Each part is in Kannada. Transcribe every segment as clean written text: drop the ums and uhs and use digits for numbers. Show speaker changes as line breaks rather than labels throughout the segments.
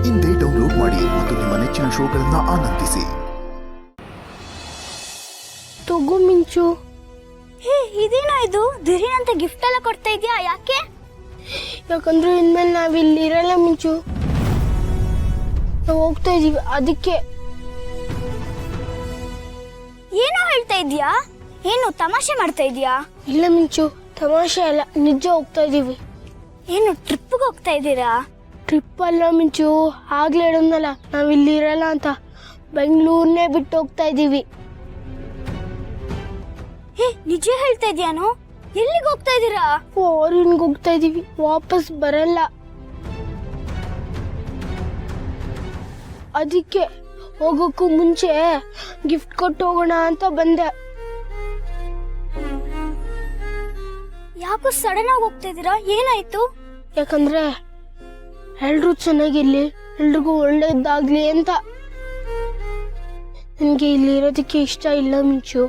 ಇಂದೇ ಡೌನ್ಲೋಡ್ ಮಾಡಿ ಮತ್ತು ನಿಮ್ಮ ನೆಚ್ಚಿನ ಶೋಗಳನ್ನ ಆನಂದಿಸಿ.
ತಗೋ ಮಿಂಚು.
ಹೇ, ಇದೇನೋ ಇದು ದಿಢೀರಂತ ಗಿಫ್ಟ್ ಎಲ್ಲ ಕೊಡ್ತಾ ಇದೀಯಾ? ಯಾಕೆ?
ಯಾಕಂದ್ರೆ ಇನ್ಮೇಲೆ ನಾವಿಲ್ಲಿ ಇರಲ್ಲ ಮಿಂಚು, ನಾವು ಹೋಗ್ತಾ ಇದೀವಿ ಅದಕ್ಕೆ.
ಏನೋ ಹೇಳ್ತಾ ಇದೀಯಾ? ಏನು ತಮಾಷೆ ಮಾಡ್ತಾ ಇದೀಯಾ?
ಇಲ್ಲ ಮಿಂಚು, ತಮಾಷೆ ಅಲ್ಲ, ನಿಜ ಹೋಗ್ತಾ ಇದೀವಿ.
ಏನು ಟ್ರಿಪ್ಗೆ ಹೋಗ್ತಾ ಇದ್ದೀರಾ?
ಟ್ರಿಪ್ ಅಲ್ಲ ಮಿಂಚು, ಆಗ್ಲೇ ಹೇಳೋದ್ನಲ್ಲ ನಾವಿಲ್ಲಿ ಇರಲ್ಲ ಅಂತ. ಬೆಂಗಳೂರನ್ನೇ ಬಿಟ್ಟು ಹೋಗ್ತಾ ಇದೀವಿ.
ಹೇ, ನಿಜ ಹೇಳ್ತಾ ಇದೀಯಾನೋ? ಎಲ್ಲಿಗೆ ಹೋಗ್ತಾ ಇದ್ದೀರಾ?
ಫಾರಿನ್ಗೆ ಹೋಗ್ತಾ ಇದೀವಿ, ವಾಪಸ್ ಬರಲ್ಲ. ಅದಕ್ಕೆ ಹೋಗೋಕ್ಕೂ ಮುಂಚೆ ಗಿಫ್ಟ್ ಕೊಟ್ಟು ಹೋಗೋಣ ಅಂತ ಬಂದೆ.
ಯಾಕೋ ಸಡನ್ ಆಗಿ ಹೋಗ್ತಾ ಇದ್ದೀರಾ? ಏನಾಯ್ತು?
ಯಾಕಂದ್ರೆ ಎಲ್ರೂ ಚೆನ್ನಾಗಿರ್ಲಿ, ಎಲ್ರಿಗೂ ಒಳ್ಳೇದಾಗ್ಲಿ ಅಂತ. ನನಗೆ ಇಲ್ಲಿರೋದಕ್ಕೆ ಇಷ್ಟ ಇಲ್ಲ ಮಿಂಚು.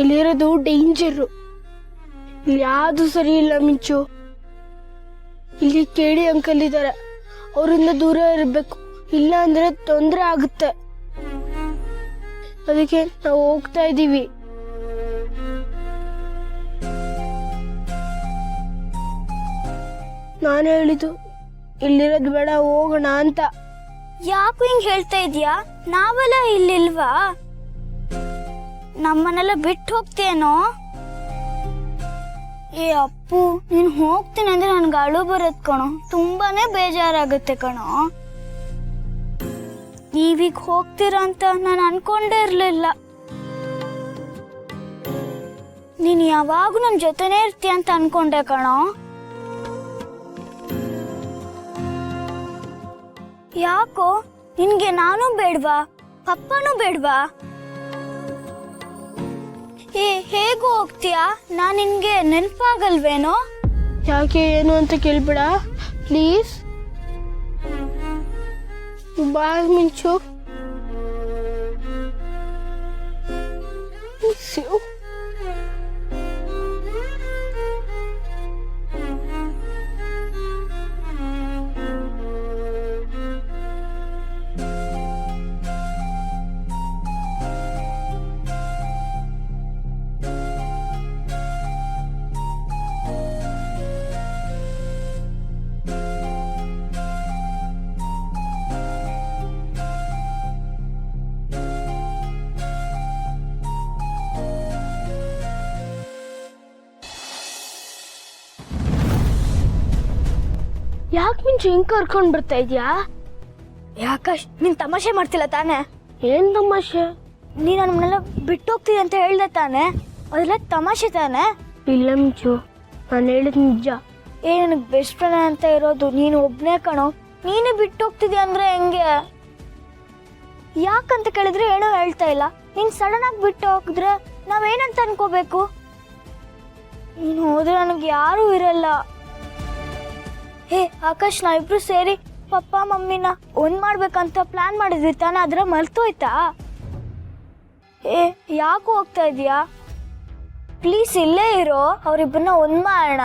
ಇಲ್ಲಿರೋದು ಡೇಂಜರು. ಇಲ್ಲಿ ಯಾವುದು ಸರಿ ಇಲ್ಲ ಮಿಂಚು. ಇಲ್ಲಿ ಕೇಳಿ ಅಂಕಲ್ ಇದ್ದಾರೆ, ಅವರಿಂದ ದೂರ ಇರಬೇಕು, ಇಲ್ಲ ಅಂದ್ರೆ ತೊಂದರೆ ಆಗುತ್ತೆ. ಅದಕ್ಕೆ ನಾವು ಹೋಗ್ತಾ ಇದ್ದೀವಿ. ನಾನು ಹೇಳಿದ್ದು ಇಲ್ಲಿರೋದು ಬೇಡ, ಹೋಗೋಣ ಅಂತ.
ಯಾಕೋ ಹಿಂಗ್ ಹೇಳ್ತಾ ಇದೀಯಾ? ನಾವೆಲ್ಲ ಇಲ್ಲಿಲ್ವಾ? ನಮ್ಮನ್ನೆಲ್ಲ ಬಿಟ್ಟು ಹೋಗ್ತೇನೋ? ಏ ಅಪ್ಪು, ನೀನ್ ಹೋಗ್ತೀನಿ ಅಂದ್ರೆ ನನ್ಗೆ ಅಳು ಬರತ್ ಕಣೋ, ತುಂಬಾನೇ ಬೇಜಾರಾಗುತ್ತೆ ಕಣೋ. ನೀವೀಗ ಹೋಗ್ತೀರಾ ಅಂತ ನಾನು ಅನ್ಕೊಂಡೇ ಇರ್ಲಿಲ್ಲ. ನೀನ್ ಯಾವಾಗೂ ನನ್ ಜೊತೆನೇ ಇರ್ತೀಯ ಅಂತ ಅನ್ಕೊಂಡೆ ಕಣೋ. ಯಾಕೋ, ನಿನ್ಗೆ ನಾನು ಬೇಡ್ವಾ, ಪಪ್ಪನೂ ಬೇಡ್ವಾ? ಹೇಗೂ ಹೋಗ್ತೀಯಾ? ನಾನ್ ನಿನ್ಗೆ ನೆನಪಾಗಲ್ವೇನೋ?
ಯಾಕೆ ಏನು ಅಂತ ಕೇಳ್ಬೇಡ ಪ್ಲೀಸ್. ಬಾಯ್ ಮಿಂಚು. ಯಾಕೆ ಮಿಂಚು ಹಿಂಗ್ ಕರ್ಕೊಂಡ್ ಬರ್ತಾ ಇದ್ಯಾ?
ಯಾಕಾಶ್, ನೀನ್ ತಮಾಷೆ ಮಾಡ್ತಿಲ್ಲ ತಾನೆ?
ಏನ್ ತಮಾಷೆ?
ನೀನ್ ನಮ್ಮನ್ನೆಲ್ಲ ಬಿಟ್ಟು ಹೋಗ್ತೀನಿ ಅಂತ ಹೇಳ್ದೆ ತಾನೆ? ಅದೆಲ್ಲ ತಮಾಷೆ ತಾನೆ?
ಇಲ್ಲ ಮಿಂಚು, ನಾನು ಹೇಳಿದ್ ನಿಜ.
ನನಗೆ ಬೆಸ್ಟ್ ಫ್ರೆಂಡ್ ಅಂತ ಇರೋದು ನೀನು ಒಬ್ನೇ ಕಣೋ. ನೀನೇ ಬಿಟ್ಟು ಹೋಗ್ತಿದ್ಯಾ ಅಂದ್ರೆ ಹೆಂಗೆ? ಯಾಕಂತ ಕೇಳಿದ್ರೆ ಏನೋ ಹೇಳ್ತಾ ಇಲ್ಲ. ನೀನ್ ಸಡನ್ ಆಗಿ ಬಿಟ್ಟು ಹೋಗಿದ್ರೆ ನಾವೇನಂತ ಅನ್ಕೋಬೇಕು? ನೀನು ಹೋದ್ರೆ ನನಗೆ ಯಾರೂ ಇರಲ್ಲ. ಹೇ ಆಕಾಶ್, ನಾವಿಬ್ರು ಸೇರಿ ಪಪ್ಪ ಮಮ್ಮಿನ ಒಂದ್ ಮಾಡ್ಬೇಕಂತ ಪ್ಲಾನ್ ಮಾಡಿದ್ವಿ ತಾನೆ, ಅದ್ರ ಮರ್ತೋಯ್ತಾ? ಯಾಕೆ ಹೋಗ್ತಾ ಇದೀಯಾ? ಪ್ಲೀಸ್ ಇಲ್ಲೇ ಇರೋ, ಅವ್ರಿಬ್ಬರನ್ನ ಒಂದ್ ಮಾಡೋಣ.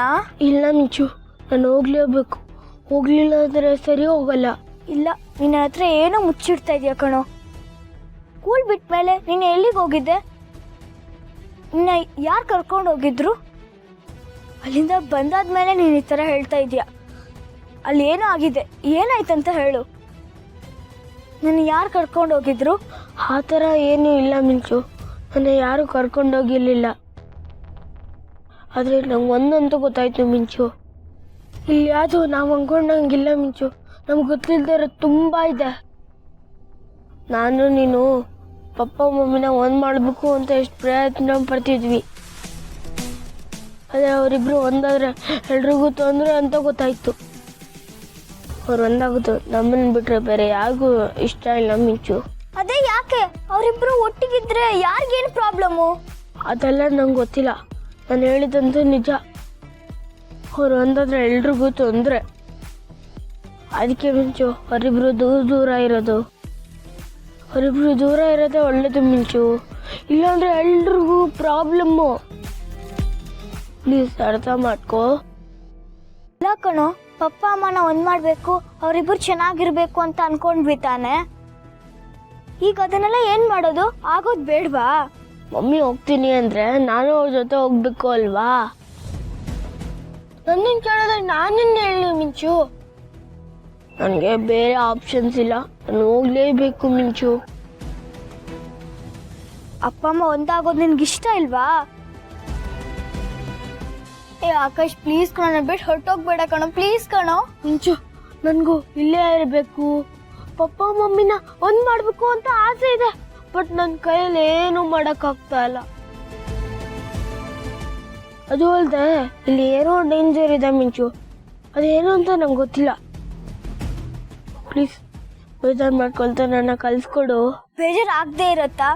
ಇಲ್ಲ ಮಿಂಚು, ನಾನು ಹೋಗ್ಲೇಬೇಕು. ಹೋಗ್ಲಿಲ್ಲ ಅಂದ್ರೆ ಸರಿ ಹೋಗಲ್ಲ.
ಇಲ್ಲ, ನಿನ್ನ ಹತ್ರ ಏನೋ ಮುಚ್ಚಿಡ್ತಾ ಇದೀಯ ಕಣೋ. ಸ್ಕೂಲ್ ಬಿಟ್ಮೇಲೆ ನೀನು ಎಲ್ಲಿಗೆ ಹೋಗಿದ್ದೆ? ನಿನ್ನ ಯಾರು ಕರ್ಕೊಂಡು ಹೋಗಿದ್ರು? ಅಲ್ಲಿಂದ ಬಂದಾದ್ಮೇಲೆ ನೀನು ಈ ಥರ ಹೇಳ್ತಾ ಇದೀಯ. ಅಲ್ಲಿ ಏನೋ ಆಗಿದೆ, ಏನಾಯ್ತಂತ ಹೇಳು. ನನ್ನ ಯಾರು ಕರ್ಕೊಂಡು ಹೋಗಿದ್ರು?
ಆ ಥರ ಏನೂ ಇಲ್ಲ ಮಿಂಚು, ನನ್ನ ಯಾರು ಕರ್ಕೊಂಡೋಗಿರ್ಲಿಲ್ಲ. ಆದರೆ ನಂಗೆ ಒಂದಂತೂ ಗೊತ್ತಾಯ್ತು ಮಿಂಚು, ಇಲ್ಲಿ ಯಾವುದು ನಾವು ಅಂದ್ಕೊಂಡಂಗಿಲ್ಲ ಮಿಂಚು. ನಮ್ಗೆ ಗೊತ್ತಿಲ್ಲದೆ ಇರೋದು ತುಂಬ ಇದೆ. ನಾನು ನೀನು ಪಪ್ಪ ಮಮ್ಮಿನ ಒಂದು ಮಾಡಬೇಕು ಅಂತ ಎಷ್ಟು ಪ್ರಯತ್ನ ಪಡ್ತಿದ್ವಿ. ಅದೇ ಅವರಿಬ್ರು ಒಂದಾದ್ರೆ ಎಲ್ರಿಗೂ ತೊಂದರೆ ಅಂತ ಗೊತ್ತಾಯ್ತು. ಅವ್ರು ಒಂದಾಗುತ್ತೋ, ನಮ್ಮನ್ನು ಬಿಟ್ರೆ ಬೇರೆ ಯಾರಿಗೂ ಇಷ್ಟ ಇಲ್ಲ ಮಿಂಚು.
ಅದೇ ಯಾಕೆ? ಅವರಿಬ್ರು ಒಟ್ಟಿಗಿದ್ರೆ ಯಾರಿಗೇನು ಪ್ರಾಬ್ಲಮ್ಮು?
ಅದೆಲ್ಲ ನಂಗೆ ಗೊತ್ತಿಲ್ಲ, ನಾನು ಹೇಳಿದಂತೂ ನಿಜ. ಅವ್ರು ಒಂದಾದ್ರೆ ಎಲ್ರಿಗೂ ತೊಂದರೆ. ಅದಕ್ಕೆ ಮಿಂಚು ಅವರಿಬ್ರು ದೂರ ಇರೋದು. ಅವರಿಬ್ರು ದೂರ ಇರೋದೇ ಒಳ್ಳೇದು ಮಿಂಚು, ಇಲ್ಲಾಂದ್ರೆ ಎಲ್ರಿಗೂ ಪ್ರಾಬ್ಲಮ್ಮು. ಪ್ಲೀಸ್ ಅರ್ಥ ಮಾಡ್ಕೋ.
ಇಲ್ಲ ಕಣೋ, ಪಪ್ಪ ಅಮ್ಮನ ಒಂದ್ ಮಾಡ್ಬೇಕು, ಅವರಿಬ್ಬರು ಚೆನ್ನಾಗಿರ್ಬೇಕು ಅಂತ ಅನ್ಕೊಂಡ್ವಿ ತಾನೆ. ಈಗ ಅದನ್ನೆಲ್ಲ ಏನ್ ಮಾಡೋದು? ಆಗೋದ್ ಬೇಡ್ವಾ?
ಮಮ್ಮಿ ಹೋಗ್ತೀನಿ ಅಂದ್ರೆ ನಾನು ಅವ್ರ ಜೊತೆ ಹೋಗ್ಬೇಕು ಅಲ್ವಾ? ನನ್ನನ್ನು ಕೇಳಿದ್ರೆ ನಾನಿನ್ನ ಹೇಳಿ ಮಿಂಚು? ನನಗೆ ಬೇರೆ ಆಪ್ಷನ್ಸ್ ಇಲ್ಲ, ನಾನು ಹೋಗ್ಲೇಬೇಕು ಮಿಂಚು.
ಅಪ್ಪ ಅಮ್ಮ ಒಂದಾಗೋದು ನಿನ್ಗೆ ಇಷ್ಟ ಇಲ್ವಾ? ಏ ಆಕಾಶ್, ಪ್ಲೀಸ್ ಕಣೋ, ನನ್ನ ಬಿಟ್ಟು ಹೊರಟೋಗ್ಬೇಡ ಕಣೋ, ಪ್ಲೀಸ್ ಕಣೋ.
ಮಿಂಚು, ನನಗೂ ಇಲ್ಲೇ ಇರಬೇಕು, ಪಪ್ಪ ಮಮ್ಮಿನ ಒಂದ್ ಮಾಡ್ಬೇಕು ಅಂತ ಆಸೆ ಇದೆ. ಬಟ್ ನನ್ನ ಕೈಯಲ್ಲಿ ಏನು ಮಾಡೋಕ್ಕಾಗ್ತಾ ಇಲ್ಲ. ಅದು ಅಲ್ಲದೆ ಇಲ್ಲಿ ಏನೋ ಡೇಂಜರ್ ಇದೆ ಮಿಂಚು, ಅದೇನು ಅಂತ ನಂಗೆ ಗೊತ್ತಿಲ್ಲ. ಪ್ಲೀಸ್ ಬೇಜಾರು ಮಾಡ್ಕೊಳ್ತಾ ನನ್ನ ಕಲ್ಸ್ಕೊಡು.
ಬೇಜಾರು ಆಗದೆ ಇರತ್ತಾ?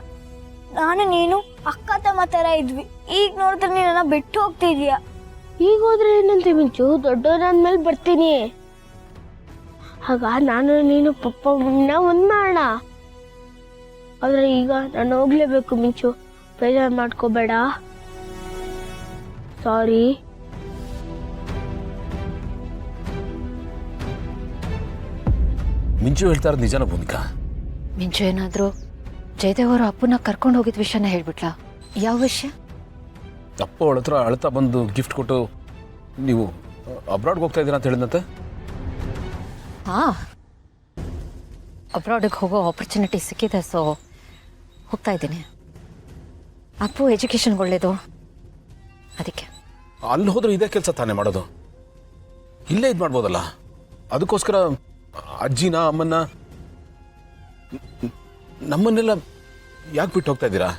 ನಾನು ನೀನು ಅಕ್ಕ ತಮ್ಮ ಥರ ಇದ್ವಿ, ಈಗ ನೋಡಿದ್ರೆ ನೀನನ್ನ ಬಿಟ್ಟು ಹೋಗ್ತಿದ್ಯಾ.
ಈಗ ಹೋದ್ರೆ ಏನಂತೆ ಮಿಂಚು, ದೊಡ್ಡವನಾದ್ಮೇಲೆ ಬರ್ತೀನಿ. ಆಗ ನಾನು ನೀನು ಪಪ್ಪ ಮಮ್ಮಿನ ಒಂದ್ ಮಾಡೋಣ. ಆದ್ರೆ ಈಗ ನಾನು ಹೋಗ್ಲೇಬೇಕು ಮಿಂಚು, ಬೇಜಾರು ಮಾಡ್ಕೋಬೇಡ. ಸಾರಿ.
ಮಿಂಚು ಹೇಳ್ತಾ ಇರೋದು ನಿಜಾನ ಭೂಮಿಕಾ?
ಮಿಂಚು ಏನಾದರೂ ಜಯದೇವ್ ಅವರು ಅಪ್ಪನ ಕರ್ಕೊಂಡು ಹೋಗಿದ್ದ ವಿಷಯನ ಹೇಳ್ಬಿಟ್ಲಾ? ಯಾವ ವಿಷಯ?
ಅಪ್ಪ ಅವಳ ಹತ್ರ ಅಳ್ತಾ ಬಂದು ಗಿಫ್ಟ್ ಕೊಟ್ಟು ನೀವು ಅಬ್ರಾಡ್ಗೆ ಹೋಗ್ತಾ ಇದ್ದೀರಾ ಅಂತ ಹೇಳಿದಂತೆ.
ಹಾಂ, ಅಬ್ರಾಡಿಗೆ ಹೋಗೋ ಆಪರ್ಚುನಿಟಿ ಸಿಕ್ಕಿದೆ, ಸೊ ಹೋಗ್ತಾ ಇದ್ದೀನಿ. ಅಪ್ಪು ಎಜುಕೇಷನ್ಗೆ ಒಳ್ಳೇದು, ಅದಕ್ಕೆ.
ಅಲ್ಲಿ ಹೋದ್ರೆ ಇದೇ ಕೆಲಸ ತಾನೇ ಮಾಡೋದು, ಇಲ್ಲೇ ಇದು ಮಾಡ್ಬೋದಲ್ಲ. ಅದಕ್ಕೋಸ್ಕರ ಅಜ್ಜಿನ ಅಮ್ಮನ್ನ ನಮ್ಮನ್ನೆಲ್ಲ ಯಾಕೆ ಬಿಟ್ಟು ಹೋಗ್ತಾ ಇದ್ದೀರಾ?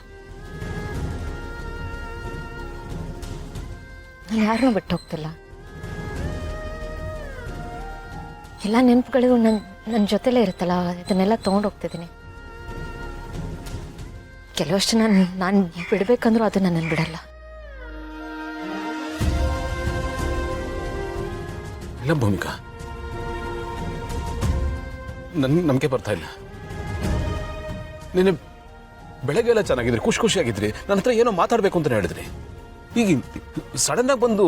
ನಾನು ಯಾರನ್ನೂ ಬಿಟ್ಟು ಹೋಗ್ತಿಲ್ಲ. ಎಲ್ಲ ನೆನಪುಗಳಿಗೂ ನನ್ನ ಜೊತೆಲೇ ಇರುತ್ತಲ್ಲ, ಇದನ್ನೆಲ್ಲ ತೊಗೊಂಡು ಹೋಗ್ತಿದ್ದೀನಿ. ಕೆಲವಷ್ಟು ನಾನು ಬಿಡಬೇಕಂದ್ರೂ ಅದು ನನ್ನನ್ನು ಬಿಡಲ್ಲ.
ಇಲ್ಲ ಭೂಮಿಕಾ, ನಂಬಿಕೆ ಬರ್ತಾ ಇಲ್ಲ. ನೀನು ಬೆಳಗ್ಗೆ ಎಲ್ಲ ಚೆನ್ನಾಗಿದ್ರಿ, ಖುಷಿಯಾಗಿದ್ರಿ, ನನ್ನ ಹತ್ರ ಏನೋ ಮಾತಾಡಬೇಕು ಅಂತ ಹೇಳಿದ್ರಿ. ಈಗ ಸಡನ್ ಆಗಿ ಬಂದು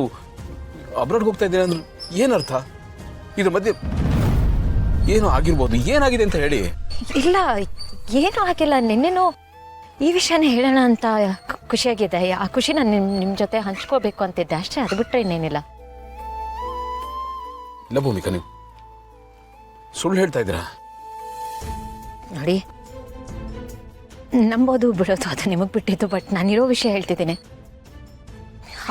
ಅಬ್ರಾಡ್ಗೆ ಹೋಗ್ತಾ ಇದ್ದೀರಾ ಅಂದ್ರೆ ಏನರ್ಥ? ಇದ್ರ ಮಧ್ಯೆ ಏನೋ ಆಗಿರ್ಬೋದು, ಏನಾಗಿದೆ ಅಂತ ಹೇಳಿ.
ಇಲ್ಲ, ಏನೂ ಆಗಿಲ್ಲ. ನಿನ್ನೆನೂ ಈ ವಿಷಯನೇ ಹೇಳೋಣ ಅಂತ ಖುಷಿಯಾಗಿದೆ. ಆ ಖುಷಿ ನಾನು ನಿಮ್ಮ ಜೊತೆ ಹಂಚ್ಕೋಬೇಕು ಅಂತಿದ್ದೆ ಅಷ್ಟೇ, ಅದು ಬಿಟ್ಟರೆ ಇನ್ನೇನಿಲ್ಲ.
ಇಲ್ಲ ಭೂಮಿಕಾ, ನೀವು ಸುಳ್ಳು ಹೇಳ್ತಾ ಇದ್ದೀರಾ.
ನೋಡಿ, ನಂಬೋದು ಬಿಡೋದು ಅದು ನಿಮಗೆ ಬಿಟ್ಟಿದ್ದು, ಬಟ್ ನಾನಿರೋ ವಿಷಯ ಹೇಳ್ತಿದ್ದೀನಿ.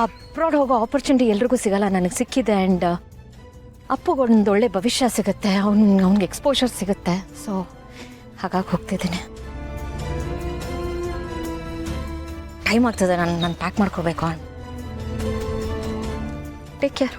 ಅಬ್ರಾಡ್ ಹೋಗೋ ಆಪರ್ಚುನಿಟಿ ಎಲ್ರಿಗೂ ಸಿಗಲ್ಲ, ನನಗೆ ಸಿಕ್ಕಿದೆ. ಆ್ಯಂಡ್ ಅಪ್ಪುಗೊಂದು ಒಳ್ಳೆ ಭವಿಷ್ಯ ಸಿಗುತ್ತೆ, ಅವ್ನಿಗೆ ಎಕ್ಸ್ಪೋಜರ್ ಸಿಗುತ್ತೆ. ಸೊ ಹಾಗಾಗಿ ಹೋಗ್ತಿದ್ದೀನಿ. ಟೈಮ್ ಆಗ್ತದೆ, ನಾನು ಪ್ಯಾಕ್ ಮಾಡ್ಕೋಬೇಕು. Take care.